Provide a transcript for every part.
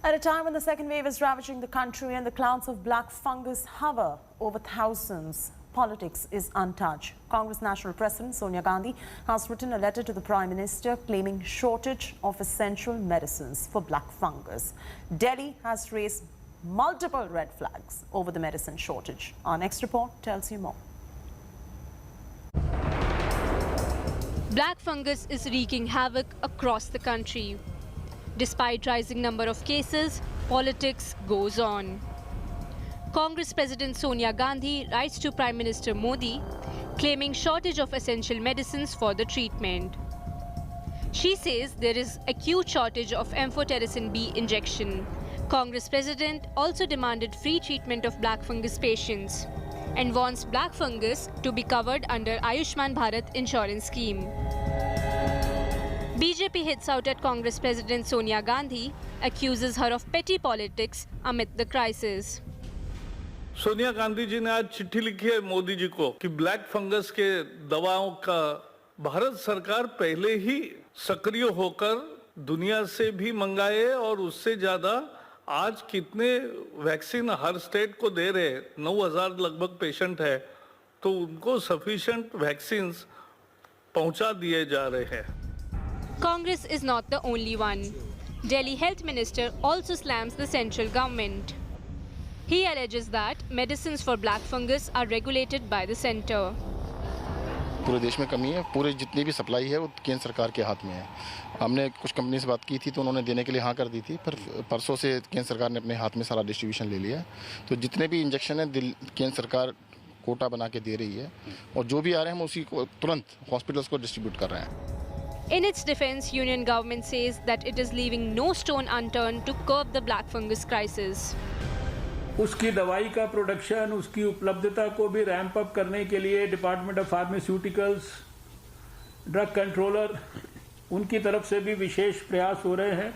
At a time when the second wave is ravaging the country and the clouds of black fungus hover over thousands, politics is untouched. Congress National President Sonia Gandhi has written a letter to the Prime Minister claiming shortage of essential medicines for black fungus. Delhi has raised multiple red flags over the medicine shortage. Our next report tells you more. Black fungus is wreaking havoc across the country. Despite rising number of cases, politics goes on. Congress President Sonia Gandhi writes to Prime Minister Modi claiming shortage of essential medicines for the treatment. She says there is acute shortage of amphotericin B injection. Congress President also demanded free treatment of black fungus patients and wants black fungus to be covered under Ayushman Bharat insurance scheme. BJP hits out at Congress President Sonia Gandhi, accuses her of petty politics amid the crisis. Sonia Gandhi ji ने आज चिट्ठी लिखी है मोदी जी को कि black fungus के दवाओं का भारत सरकार पहले ही सक्रिय होकर दुनिया से भी मंगाए और उससे ज्यादा आज कितने वैक्सीन हर स्टेट को दे रहे 9,000 लगभग पेशेंट है तो उनको सफिशिएंट वैक्सीन्स पहुंचा दिए जा रहे हैं. Congress is not the only one. Delhi Health Minister also slams the central government. He alleges that medicines for black fungus are regulated by the center. पूरे देश में कमी है. पूरे जितनी भी सप्लाई है वो केंद्र सरकार के हाथ में है. हमने कुछ कंपनी से बात की थी तो उन्होंने देने के लिए हाँ कर दी थी, पर परसों से केंद्र सरकार ने अपने हाथ में सारा डिस्ट्रीब्यूशन ले लिया है. तो जितने भी इंजेक्शन है केंद्र सरकार कोटा बना के दे रही है और जो भी आ रहे हैं हम उसी को तुरंत हॉस्पिटल्स को डिस्ट्रीब्यूट कर रहे हैं. In its defense, Union government says that it is leaving no stone unturned to curb the black fungus crisis. उसकी दवाई का प्रोडक्शन, उसकी उपलब्धता को भी रैंप अप करने के लिए department of pharmaceuticals, drug controller, उनकी तरफ से भी विशेष प्रयास हो रहे हैं.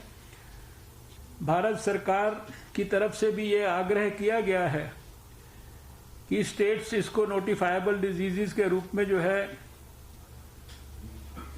भारत सरकार की तरफ से भी ये आग्रह किया गया है कि स्टेट्स इसको नोटिफाइबल डिजीजेस के रूप में जो है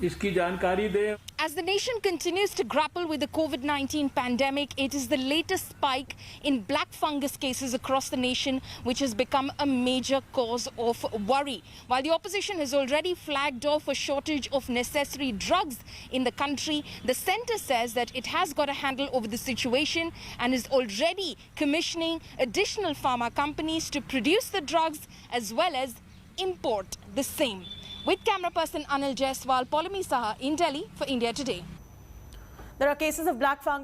इसकी जानकारी दें. As the nation continues to grapple with the COVID-19 pandemic, it is the latest spike in black fungus cases across the nation which has become a major cause of worry. While the opposition has already flagged off a shortage of necessary drugs in the country, the centre says that it has got a handle over the situation and is already commissioning additional pharma companies to produce the drugs as well as import the same. With camera person Anil Jaiswal, Polami Saha in Delhi for India Today. There are cases of black fungus